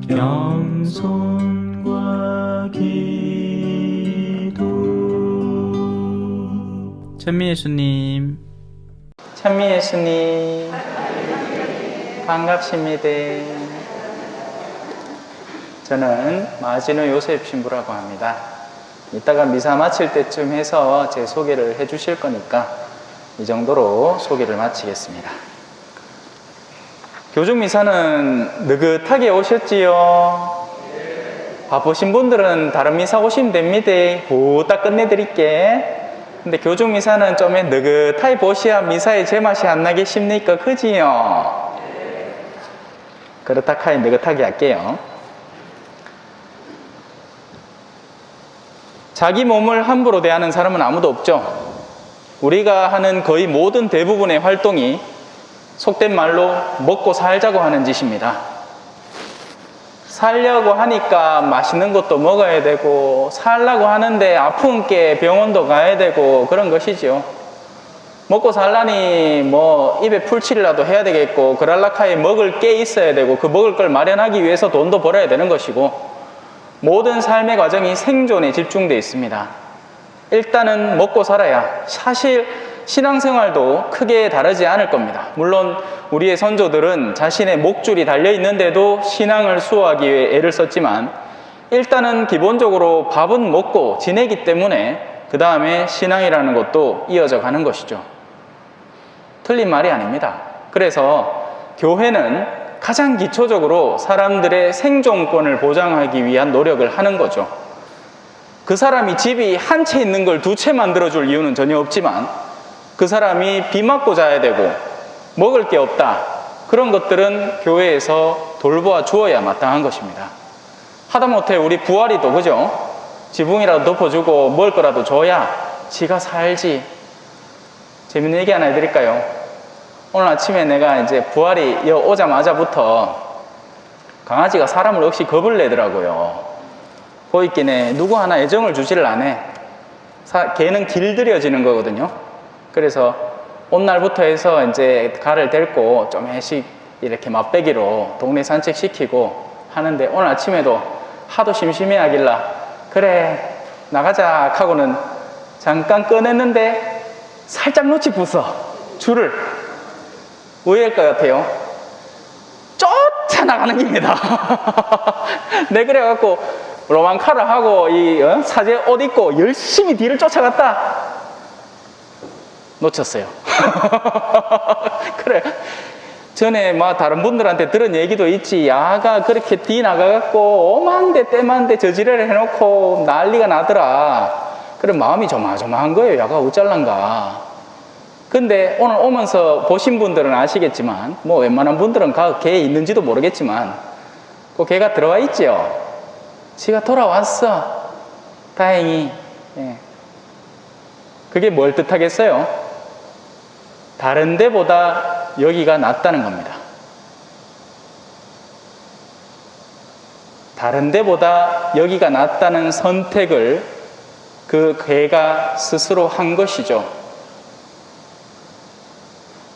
겸손과 기도. 찬미 예수님, 찬미 예수님, 반갑습니다. 저는 마진우 요셉 신부라고 합니다. 이따가 미사 마칠 때쯤 해서 제 소개를 해 주실 거니까 이 정도로 소개를 마치겠습니다. 교중 미사는 느긋하게 오셨지요? 바쁘신 분들은 다른 미사 오시면 됩니다. 후딱 끝내드릴게. 근데 교중 미사는 좀 느긋하게 보셔야 미사의 제맛이 안 나게 싶니까? 그지요? 그렇다 하니 느긋하게 할게요. 자기 몸을 함부로 대하는 사람은 아무도 없죠. 우리가 하는 거의 모든 대부분의 활동이 속된 말로 먹고 살자고 하는 짓입니다. 살려고 하니까 맛있는 것도 먹어야 되고, 살려고 하는데 아픈 게 병원도 가야 되고 그런 것이죠. 먹고 살라니 뭐 입에 풀칠이라도 해야 되겠고, 그랄라카에 먹을 게 있어야 되고, 그 먹을 걸 마련하기 위해서 돈도 벌어야 되는 것이고, 모든 삶의 과정이 생존에 집중되어 있습니다. 일단은 먹고 살아야, 사실 신앙생활도 크게 다르지 않을 겁니다. 물론 우리의 선조들은 자신의 목줄이 달려있는데도 신앙을 수호하기 위해 애를 썼지만, 일단은 기본적으로 밥은 먹고 지내기 때문에 그 다음에 신앙이라는 것도 이어져 가는 것이죠. 틀린 말이 아닙니다. 그래서 교회는 가장 기초적으로 사람들의 생존권을 보장하기 위한 노력을 하는 거죠. 그 사람이 집이 한 채 있는 걸 두 채 만들어줄 이유는 전혀 없지만, 그 사람이 비 맞고 자야 되고 먹을 게 없다, 그런 것들은 교회에서 돌보아 주어야 마땅한 것입니다. 하다못해 우리 부활이도 그죠? 지붕이라도 덮어주고 먹을 거라도 줘야 지가 살지. 재밌는 얘기 하나 해드릴까요? 오늘 아침에 내가 이제 부활이 오자마자부터 강아지가 사람을 억시 겁을 내더라고요. 보이기네 누구 하나 애정을 주지를 않아. 걔는 길들여지는 거거든요. 그래서 오늘날부터 해서 이제 가를 데리고 좀씩 이렇게 맛배기로 동네 산책시키고 하는데, 오늘 아침에도 하도 심심해 하길라 그래 나가자 하고는 잠깐 꺼냈는데 살짝 놓치 부숴 줄을. 왜일 것 같아요? 쫓아나가는 겁니다. 네, 그래갖고 로망카를 하고 이 사제 옷 입고 열심히 뒤를 쫓아갔다. 놓쳤어요. 그래. 전에 다른 분들한테 들은 얘기도 있지. 야가 그렇게 뒤 나가갖고 오만데 때만데 저지랄을 해놓고 난리가 나더라. 그래, 마음이 조마조마한 거예요. 야가 어쩔란가. 근데 오늘 오면서 보신 분들은 아시겠지만, 뭐 웬만한 분들은 걔 있는지도 모르겠지만, 그 걔가 들어와 있지요. 지가 돌아왔어. 다행히. 예. 그게 뭘 뜻하겠어요? 다른 데보다 여기가 낫다는 겁니다. 다른 데보다 여기가 낫다는 선택을 그 개가 스스로 한 것이죠.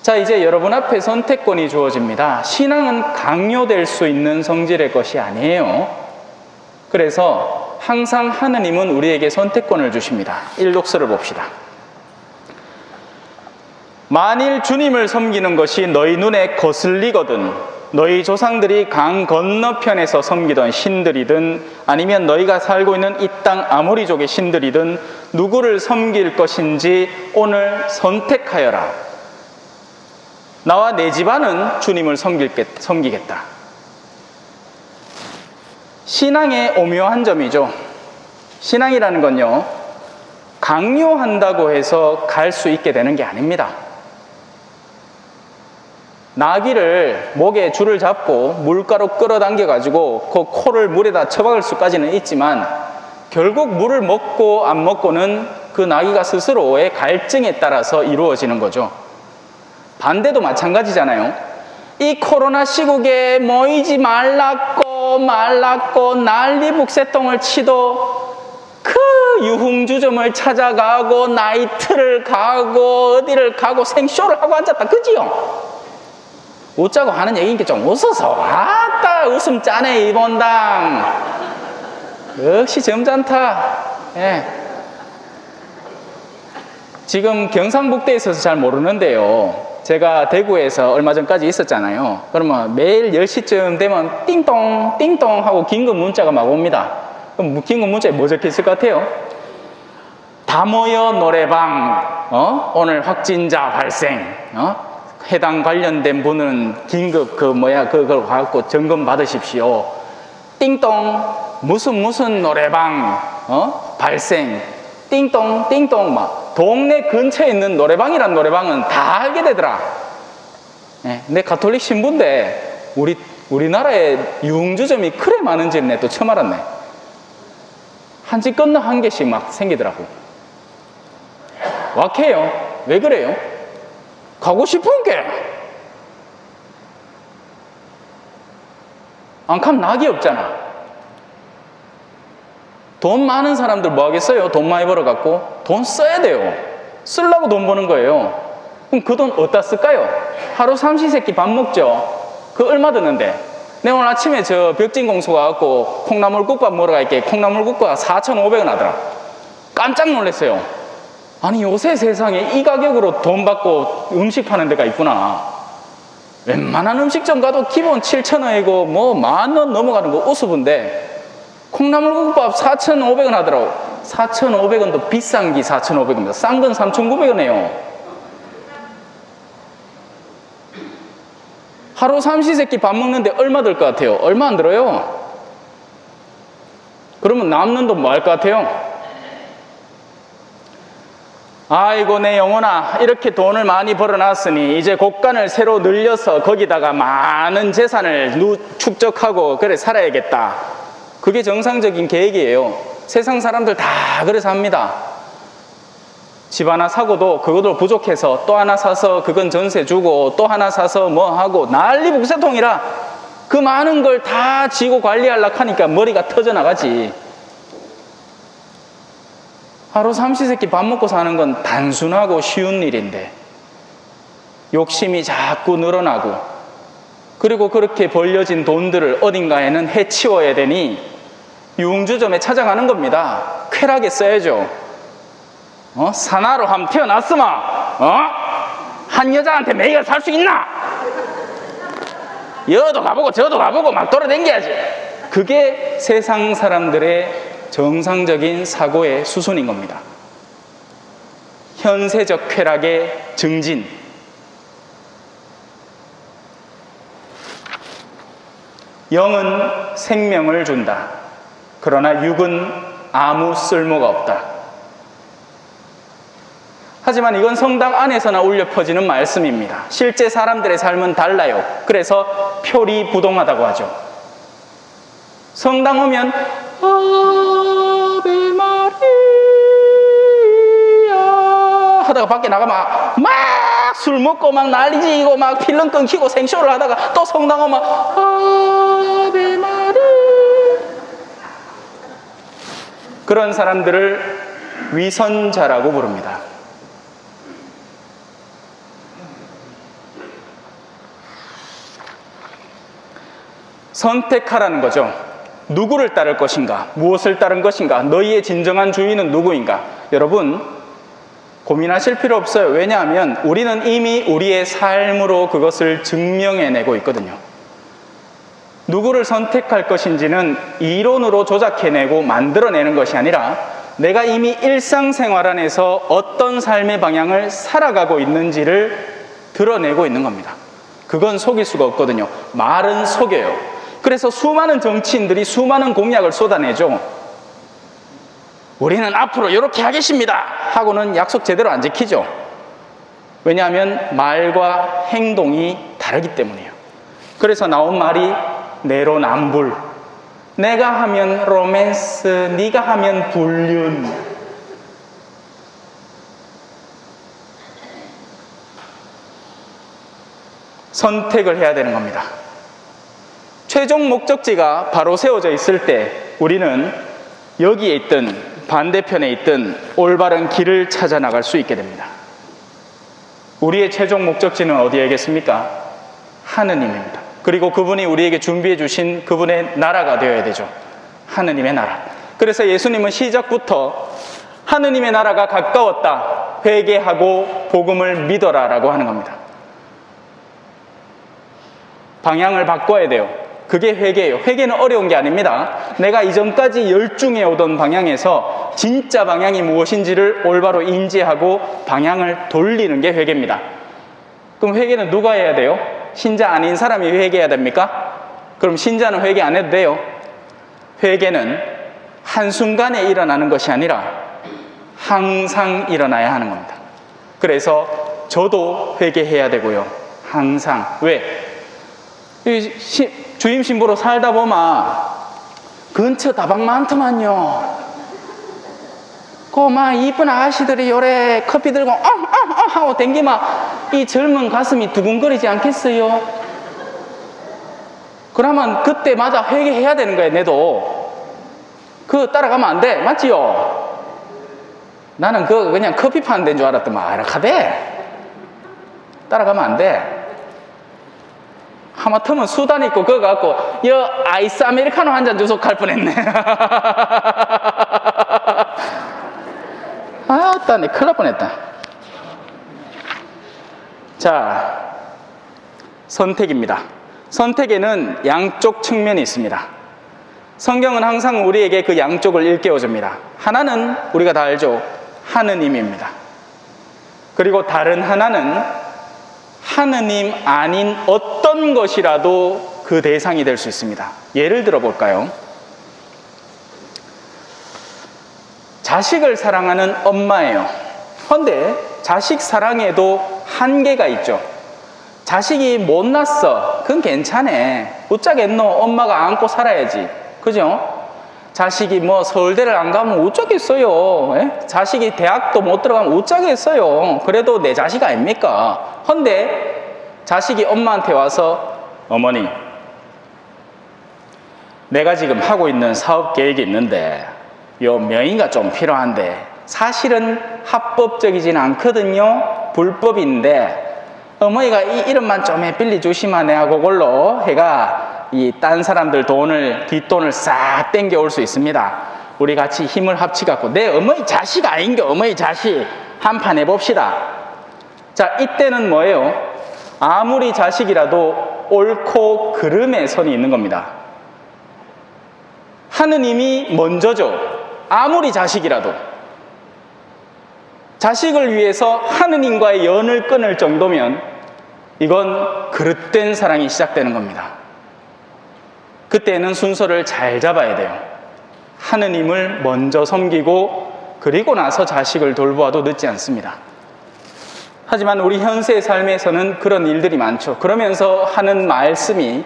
자, 이제 여러분 앞에 선택권이 주어집니다. 신앙은 강요될 수 있는 성질의 것이 아니에요. 그래서 항상 하느님은 우리에게 선택권을 주십니다. 일독서를 봅시다. 만일 주님을 섬기는 것이 너희 눈에 거슬리거든 너희 조상들이 강 건너편에서 섬기던 신들이든 아니면 너희가 살고 있는 이 땅 아모리족의 신들이든 누구를 섬길 것인지 오늘 선택하여라. 나와 내 집안은 주님을 섬기겠다. 신앙의 오묘한 점이죠. 신앙이라는 건요, 강요한다고 해서 갈 수 있게 되는 게 아닙니다. 나귀를 목에 줄을 잡고 물가로 끌어당겨가지고 그 코를 물에다 쳐박을 수까지는 있지만, 결국 물을 먹고 안 먹고는 그 나귀가 스스로의 갈증에 따라서 이루어지는 거죠. 반대도 마찬가지잖아요. 이 코로나 시국에 모이지 말랐고 난리 북새똥을 치도 그 유흥주점을 찾아가고 나이트를 가고 어디를 가고 생쇼를 하고 앉았다. 그지요? 웃자고 하는 얘기인 게 좀 웃어서. 아따 웃음 짜네 이번당. 역시 점잖다. 예. 지금 경상북도에 있어서 잘 모르는데요, 제가 대구에서 얼마 전까지 있었잖아요. 그러면 매일 10시쯤 되면 띵동 띵동 하고 긴급 문자가 막 옵니다. 그럼 긴급 문자에 뭐 적혀 있을 것 같아요? 다 모여 노래방, 오늘 확진자 발생, 해당 관련된 분은 긴급 그걸 갖고 점검 받으십시오. 띵동 무슨 노래방 발생, 띵동 띵동 막 동네 근처에 있는 노래방이란 노래방은 다 알게 되더라. 예, 내 가톨릭 신부인데 우리나라에 유흥주점이 그래 많은지는 내 또 처음 알았네. 한 집 건너 한 개씩 막 생기더라고. wak해요. 왜 그래요? 가고 싶은 게 안 가면 낙이 없잖아. 돈 많은 사람들 뭐 하겠어요? 돈 많이 벌어갖고 돈 써야 돼요. 쓰려고 돈 버는 거예요. 그럼 그 돈 어디다 쓸까요? 하루 삼시세끼 밥 먹죠. 그 얼마 드는데? 내가 오늘 아침에 저 벽진공소 가갖고 콩나물국밥 먹으러 갈게. 콩나물국밥 4,500원 하더라. 깜짝 놀랐어요. 아니 요새 세상에 이 가격으로 돈 받고 음식 파는 데가 있구나. 웬만한 음식점 가도 기본 7,000원이고 뭐 10,000원 넘어가는 거 우스분데 콩나물국밥 4,500원 하더라고. 4,500원도 비싼 게 4,500원입니다. 싼 건 3,900원이에요. 하루 삼시세끼 밥 먹는데 얼마 들 것 같아요? 얼마 안 들어요. 그러면 남는 돈 뭐 할 것 같아요? 아이고 내 영혼아, 이렇게 돈을 많이 벌어놨으니 이제 곳간을 새로 늘려서 거기다가 많은 재산을 축적하고 그래 살아야겠다. 그게 정상적인 계획이에요. 세상 사람들 다 그래서 합니다. 집 하나 사고도 그것도 부족해서 또 하나 사서 그건 전세 주고 또 하나 사서 뭐 하고 난리 북새통이라 그 많은 걸 다 지고 관리하려고 하니까 머리가 터져나가지. 하루 삼시세끼 밥 먹고 사는 건 단순하고 쉬운 일인데 욕심이 자꾸 늘어나고 그리고 그렇게 벌려진 돈들을 어딘가에는 해치워야 되니 유흥주점에 찾아가는 겁니다. 쾌락에 써야죠. 사나로 한번 태어났으면 한 여자한테 매일 살 수 있나? 여도 가보고 저도 가보고 막 돌아다녀야지. 그게 세상 사람들의 정상적인 사고의 수순인 겁니다. 현세적 쾌락의 증진. 영은 생명을 준다. 그러나 육은 아무 쓸모가 없다. 하지만 이건 성당 안에서나 울려 퍼지는 말씀입니다. 실제 사람들의 삶은 달라요. 그래서 표리부동하다고 하죠. 성당 오면 아베 마리아 하다가 밖에 나가면 막 술 먹고 막 난리지고 막 필름 끊기고 생쇼를 하다가 또 성당 오면 아베 마리아. 그런 사람들을 위선자라고 부릅니다. 선택하라는 거죠. 누구를 따를 것인가? 무엇을 따른 것인가? 너희의 진정한 주인은 누구인가? 여러분 고민하실 필요 없어요. 왜냐하면 우리는 이미 우리의 삶으로 그것을 증명해내고 있거든요. 누구를 선택할 것인지는 이론으로 조작해내고 만들어내는 것이 아니라 내가 이미 일상생활 안에서 어떤 삶의 방향을 살아가고 있는지를 드러내고 있는 겁니다. 그건 속일 수가 없거든요. 말은 속여요. 그래서 수많은 정치인들이 수많은 공약을 쏟아내죠. 우리는 앞으로 이렇게 하겠습니다 하고는 약속 제대로 안 지키죠. 왜냐하면 말과 행동이 다르기 때문이에요. 그래서 나온 말이 내로남불. 내가 하면 로맨스, 네가 하면 불륜. 선택을 해야 되는 겁니다. 최종 목적지가 바로 세워져 있을 때 우리는 여기에 있든 반대편에 있든 올바른 길을 찾아 나갈 수 있게 됩니다. 우리의 최종 목적지는 어디에겠습니까? 하느님입니다. 그리고 그분이 우리에게 준비해 주신 그분의 나라가 되어야 되죠. 하느님의 나라. 그래서 예수님은 시작부터 하느님의 나라가 가까웠다, 회개하고 복음을 믿어라 라고 하는 겁니다. 방향을 바꿔야 돼요. 그게 회개예요. 회개는 어려운 게 아닙니다. 내가 이전까지 열중해 오던 방향에서 진짜 방향이 무엇인지를 올바로 인지하고 방향을 돌리는 게 회개입니다. 그럼 회개는 누가 해야 돼요? 신자 아닌 사람이 회개해야 됩니까? 그럼 신자는 회개 안 해도 돼요? 회개는 한순간에 일어나는 것이 아니라 항상 일어나야 하는 겁니다. 그래서 저도 회개해야 되고요. 항상. 왜? 주임 신부로 살다 보면 근처 다방 많더만요. 막 이쁜 아가씨들이 요래 커피 들고 하고 댕기면 이 젊은 가슴이 두근거리지 않겠어요? 그러면 그때마다 회개해야 되는 거예요. 내도 그거 따라가면 안 돼. 맞지요? 나는 그거 그냥 커피 파는 데인 줄 알았더만 이렇게 따라가면 안 돼. 하마터면 수단 있고 그거 갖고 아이스 아메리카노 한 잔 주소 갈 뻔했네. 아따네 큰일 날 뻔했다. 자, 선택입니다. 선택에는 양쪽 측면이 있습니다. 성경은 항상 우리에게 그 양쪽을 일깨워줍니다. 하나는 우리가 다 알죠. 하느님입니다. 그리고 다른 하나는 하느님 아닌 어떤 것이라도 그 대상이 될 수 있습니다. 예를 들어 볼까요? 자식을 사랑하는 엄마예요. 그런데 자식 사랑에도 한계가 있죠. 자식이 못 낳았어. 그건 괜찮아. 어쩌겠노? 엄마가 안고 살아야지. 그죠? 자식이 서울대를 안 가면 어쩌겠어요? 예? 자식이 대학도 못 들어가면 어쩌겠어요? 그래도 내 자식 아닙니까? 헌데 자식이 엄마한테 와서 어머니, 내가 지금 하고 있는 사업 계획이 있는데 요 명의가 좀 필요한데 사실은 합법적이진 않거든요. 불법인데 어머니가 이 이름만 좀 빌려주시면 내가 그걸로 해가 이 딴 사람들 뒷돈을 싹 땡겨올 수 있습니다. 우리 같이 힘을 합치갖고 내 어머니 자식 아닌게 어머니 자식 한판 해봅시다. 자, 이때는 뭐예요? 아무리 자식이라도 옳고 그름의 선이 있는 겁니다. 하느님이 먼저죠. 아무리 자식이라도 자식을 위해서 하느님과의 연을 끊을 정도면 이건 그릇된 사랑이 시작되는 겁니다. 그때는 순서를 잘 잡아야 돼요. 하느님을 먼저 섬기고 그리고 나서 자식을 돌보아도 늦지 않습니다. 하지만 우리 현세의 삶에서는 그런 일들이 많죠. 그러면서 하는 말씀이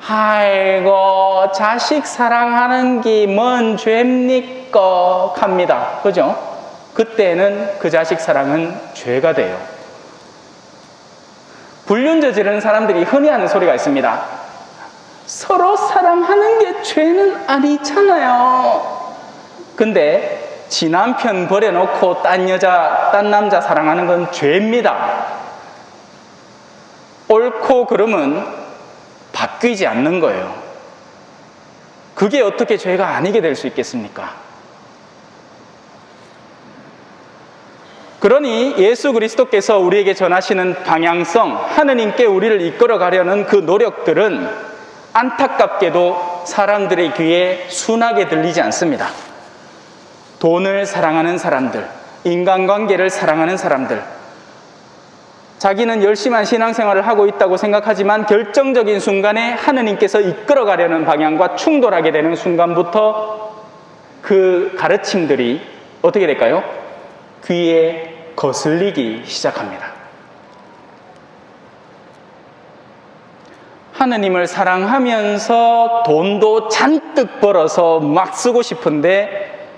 아이고 자식 사랑하는 게 뭔 죄입니까? 합니다. 그죠? 그때는 그 자식 사랑은 죄가 돼요. 불륜 저지르는 사람들이 흔히 하는 소리가 있습니다. 서로 사랑하는 게 죄는 아니잖아요. 근데 지 남편 버려놓고 딴 남자 사랑하는 건 죄입니다. 옳고 그름은 바뀌지 않는 거예요. 그게 어떻게 죄가 아니게 될 수 있겠습니까? 그러니 예수 그리스도께서 우리에게 전하시는 방향성, 하느님께 우리를 이끌어 가려는 그 노력들은 안타깝게도 사람들의 귀에 순하게 들리지 않습니다. 돈을 사랑하는 사람들, 인간관계를 사랑하는 사람들, 자기는 열심한 신앙생활을 하고 있다고 생각하지만 결정적인 순간에 하느님께서 이끌어 가려는 방향과 충돌하게 되는 순간부터 그 가르침들이 어떻게 될까요? 귀에 거슬리기 시작합니다. 하느님을 사랑하면서 돈도 잔뜩 벌어서 막 쓰고 싶은데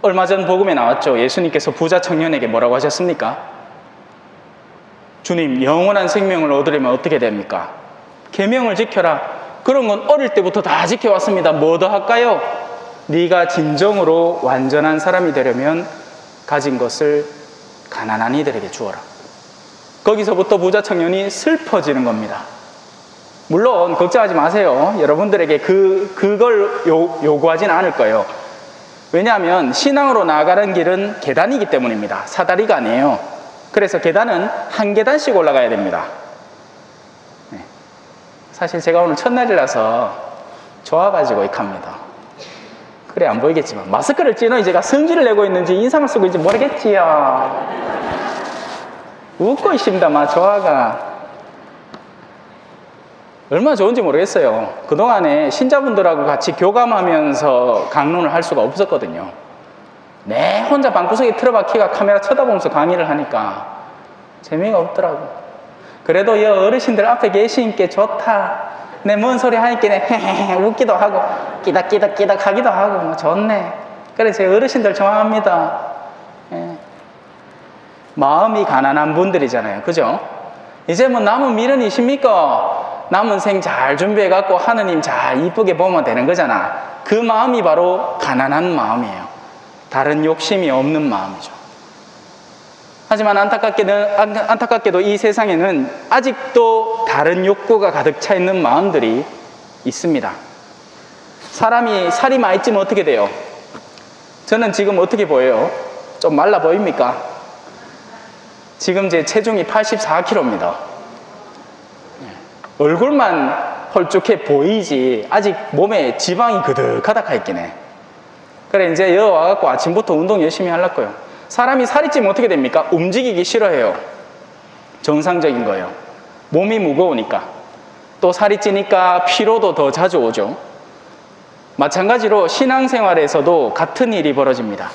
얼마 전 복음에 나왔죠. 예수님께서 부자 청년에게 뭐라고 하셨습니까? 주님, 영원한 생명을 얻으려면 어떻게 됩니까? 계명을 지켜라. 그런 건 어릴 때부터 다 지켜왔습니다. 뭐 더 할까요? 네가 진정으로 완전한 사람이 되려면 가진 것을 가난한 이들에게 주어라. 거기서부터 부자 청년이 슬퍼지는 겁니다. 물론 걱정하지 마세요. 여러분들에게 그걸 요구하지는 않을 거예요. 왜냐하면 신앙으로 나아가는 길은 계단이기 때문입니다. 사다리가 아니에요. 그래서 계단은 한 계단씩 올라가야 됩니다. 네. 사실 제가 오늘 첫날이라서 좋아가지고 이렇게 합니다. 그래 안 보이겠지만 마스크를 찌너니 제가 성질을 내고 있는지 인상을 쓰고 있는지 모르겠지요. 웃고 있습니다. 막 좋아가 얼마나 좋은지 모르겠어요. 그동안에 신자분들하고 같이 교감하면서 강론을 할 수가 없었거든요. 내 혼자 방구석에 틀어박히가 카메라 쳐다보면서 강의를 하니까 재미가 없더라고. 그래도 이 어르신들 앞에 계시니까 좋다. 내 뭔 소리 하니까 헤헤헤 웃기도 하고 끼덕끼덕 하기도 하고 뭐 좋네. 그래 제 어르신들 좋아합니다. 예. 마음이 가난한 분들이잖아요. 그죠? 이제 뭐 남은 미련이십니까? 남은 생 잘 준비해갖고 하느님 잘 이쁘게 보면 되는 거잖아. 그 마음이 바로 가난한 마음이에요. 다른 욕심이 없는 마음이죠. 하지만 안타깝게도 이 세상에는 아직도 다른 욕구가 가득 차 있는 마음들이 있습니다. 사람이 살이 많이 찌면 어떻게 돼요? 저는 지금 어떻게 보여요? 좀 말라 보입니까? 지금 제 체중이 84kg입니다. 얼굴만 헐쭉해 보이지 아직 몸에 지방이 그득하다 있긴 해. 그래 이제 여기 와갖고 아침부터 운동 열심히 하려고요. 사람이 살이 찌면 어떻게 됩니까? 움직이기 싫어해요. 정상적인 거예요. 몸이 무거우니까. 또 살이 찌니까 피로도 더 자주 오죠. 마찬가지로 신앙생활에서도 같은 일이 벌어집니다.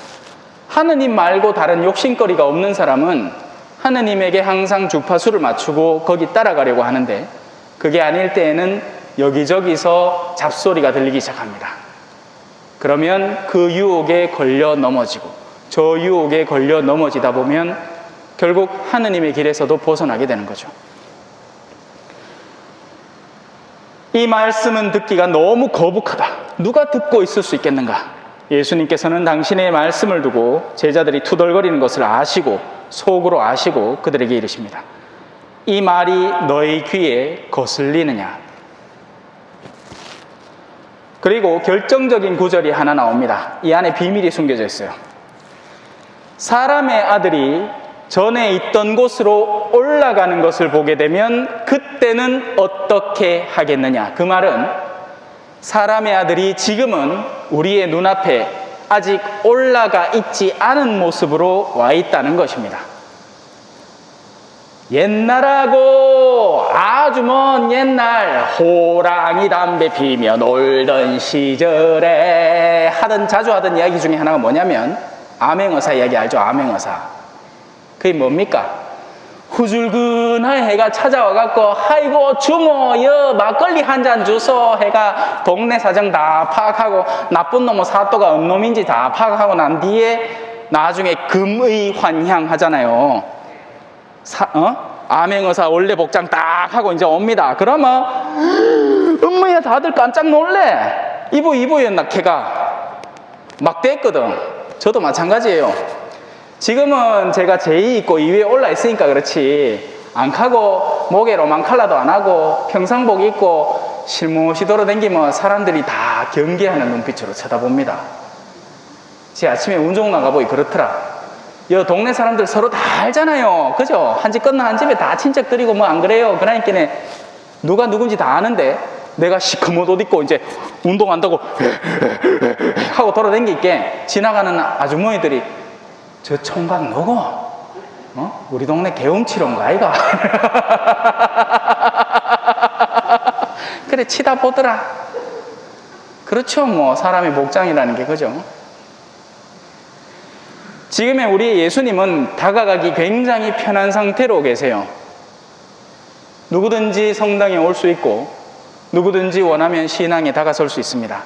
하느님 말고 다른 욕심거리가 없는 사람은 하느님에게 항상 주파수를 맞추고 거기 따라가려고 하는데 그게 아닐 때에는 여기저기서 잡소리가 들리기 시작합니다. 그러면 그 유혹에 걸려 넘어지고 저 유혹에 걸려 넘어지다 보면 결국 하느님의 길에서도 벗어나게 되는 거죠. 이 말씀은 듣기가 너무 거북하다. 누가 듣고 있을 수 있겠는가? 예수님께서는 당신의 말씀을 두고 제자들이 투덜거리는 것을 아시고 속으로 아시고 그들에게 이르십니다. 이 말이 너희 귀에 거슬리느냐? 그리고 결정적인 구절이 하나 나옵니다. 이 안에 비밀이 숨겨져 있어요. 사람의 아들이 전에 있던 곳으로 올라가는 것을 보게 되면 그때는 어떻게 하겠느냐? 그 말은 사람의 아들이 지금은 우리의 눈앞에 아직 올라가 있지 않은 모습으로 와 있다는 것입니다. 옛날하고 아주 먼 옛날 호랑이 담배 피며 놀던 시절에 자주 하던 이야기 중에 하나가 뭐냐면 암행어사 이야기 알죠? 암행어사. 그게 뭡니까? 후줄근한 해가 찾아와갖고 아이고 주모 여 막걸리 한 잔 주소 해가 동네 사정 다 파악하고 나쁜 놈의 사또가 어느 놈인지 다 파악하고 난 뒤에 나중에 금의 환향 하잖아요. 암행어사 원래 복장 딱 하고 이제 옵니다. 그러면 엄마야 다들 깜짝 놀래. 이부였나 걔가 막대했거든. 저도 마찬가지예요. 지금은 제가 제2 입고 2위에 올라 있으니까 그렇지 안 가고 목에 로망 칼라도 안 하고 평상복 입고 실무시 돌아다니면 사람들이 다 경계하는 눈빛으로 쳐다봅니다. 제 아침에 운동 나가보니 그렇더라. 여 동네 사람들 서로 다 알잖아요. 그죠? 한 집 건너 한 집에 다 친척들이고 뭐 안 그래요? 그러니까 누가 누군지 다 아는데 내가 시커먼 옷 입고 이제 운동한다고 하고 돌아다니니까 지나가는 아주머니들이 저 총각 누구? 우리 동네 개움치러인가 아이가? 그래 치다 보더라. 그렇죠. 뭐 사람의 복장이라는 게 그죠? 지금의 우리 예수님은 다가가기 굉장히 편한 상태로 계세요. 누구든지 성당에 올 수 있고 누구든지 원하면 신앙에 다가설 수 있습니다.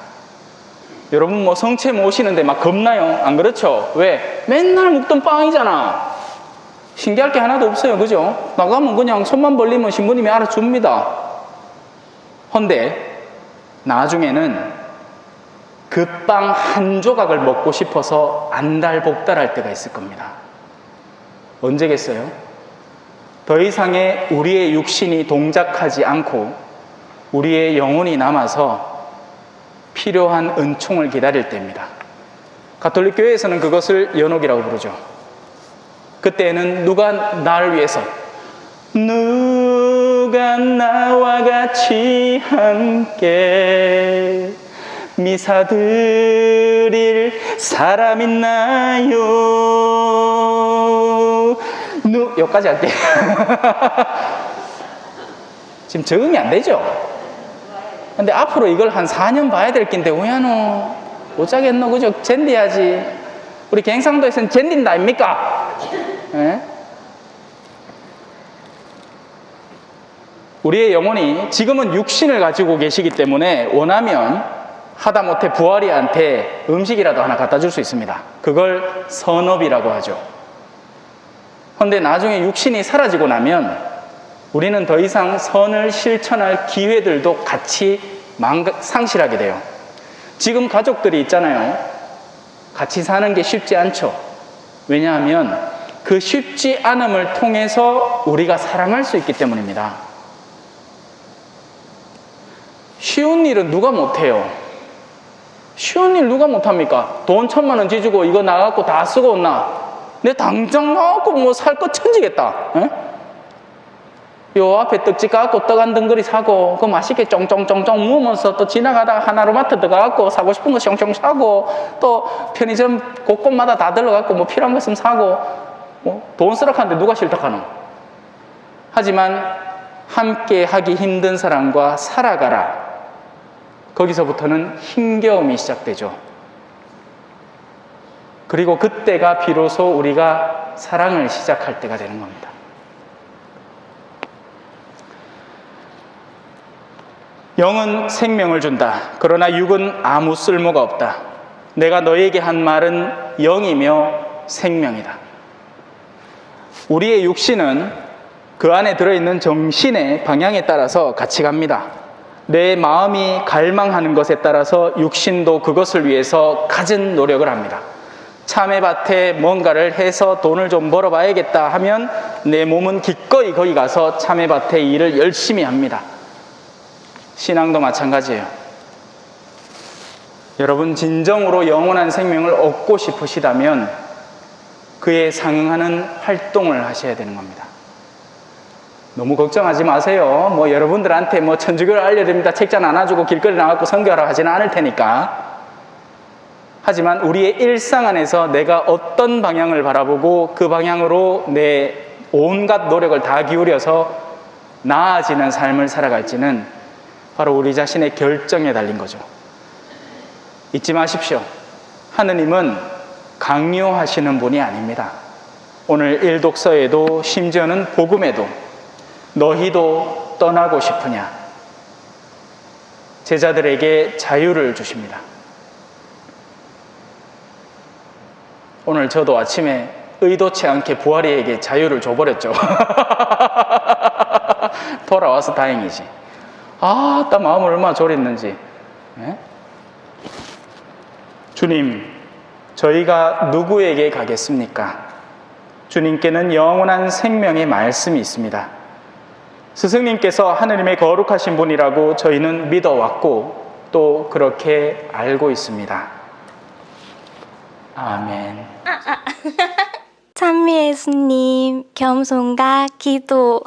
여러분 뭐 성체 모시는데 막 겁나요? 안 그렇죠? 왜? 맨날 묵던 빵이잖아. 신기할 게 하나도 없어요. 그죠? 나가면 그냥 손만 벌리면 신부님이 알아줍니다. 헌데 나중에는 그 빵 한 조각을 먹고 싶어서 안달복달할 때가 있을 겁니다. 언제겠어요? 더 이상의 우리의 육신이 동작하지 않고 우리의 영혼이 남아서 필요한 은총을 기다릴 때입니다. 가톨릭 교회에서는 그것을 연옥이라고 부르죠. 그때는 누가 나를 위해서, 누가 나와 같이 함께 미사 드릴 사람 있나요? 여기까지 할게요. 지금 적응이 안 되죠? 근데 앞으로 이걸 한 4년 봐야 될 낀데 왜 하노? 못 자겠노? 그죠? 젠디야지. 우리 갱상도에서는 젠딘다 아닙니까? 예? 우리의 영혼이 지금은 육신을 가지고 계시기 때문에 원하면 하다못해 부활이한테 음식이라도 하나 갖다 줄 수 있습니다. 그걸 선업이라고 하죠. 그런데 나중에 육신이 사라지고 나면 우리는 더 이상 선을 실천할 기회들도 같이 상실하게 돼요. 지금 가족들이 있잖아요. 같이 사는 게 쉽지 않죠. 왜냐하면 그 쉽지 않음을 통해서 우리가 사랑할 수 있기 때문입니다. 쉬운 일은 누가 못해요? 쉬운 일 누가 못합니까? 돈 1,000만 원 지주고 이거 나가고 다 쓰고 온나? 내 당장 나가고 뭐 살 거 천지겠다. 에? 요 앞에 떡집 가갖고 떡 한 덩거리 사고 그 맛있게 쫑쫑쫑쫑 무으면서 또 지나가다가 하나로마트 들어가갖고 사고 싶은 거 숑숑 사고 또 편의점 곳곳마다 다 들러갖고 뭐 필요한 거 있으면 사고 뭐 돈 쓰락하는데 누가 싫다하노? 하지만 함께 하기 힘든 사람과 살아가라. 거기서부터는 힘겨움이 시작되죠. 그리고 그때가 비로소 우리가 사랑을 시작할 때가 되는 겁니다. 영은 생명을 준다. 그러나 육은 아무 쓸모가 없다. 내가 너에게 한 말은 영이며 생명이다. 우리의 육신은 그 안에 들어있는 정신의 방향에 따라서 같이 갑니다. 내 마음이 갈망하는 것에 따라서 육신도 그것을 위해서 갖은 노력을 합니다. 참외밭에 뭔가를 해서 돈을 좀 벌어봐야겠다 하면 내 몸은 기꺼이 거기 가서 참외밭의 일을 열심히 합니다. 신앙도 마찬가지예요. 여러분 진정으로 영원한 생명을 얻고 싶으시다면 그에 상응하는 활동을 하셔야 되는 겁니다. 너무 걱정하지 마세요. 뭐 여러분들한테 뭐 천주교를 알려드립니다. 책자 나눠주고 길거리 나가고 선교하라 하지는 않을 테니까. 하지만 우리의 일상 안에서 내가 어떤 방향을 바라보고 그 방향으로 내 온갖 노력을 다 기울여서 나아지는 삶을 살아갈지는 바로 우리 자신의 결정에 달린 거죠. 잊지 마십시오. 하느님은 강요하시는 분이 아닙니다. 오늘 일독서에도 심지어는 복음에도 너희도 떠나고 싶으냐? 제자들에게 자유를 주십니다. 오늘 저도 아침에 의도치 않게 부활이에게 자유를 줘버렸죠. 돌아와서 다행이지. 아, 딱 마음을 얼마나 졸였는지. 네? 주님, 저희가 누구에게 가겠습니까? 주님께는 영원한 생명의 말씀이 있습니다. 스승님께서 하느님의 거룩하신 분이라고 저희는 믿어왔고 또 그렇게 알고 있습니다. 아멘. 찬미 예수님, 겸손과 기도.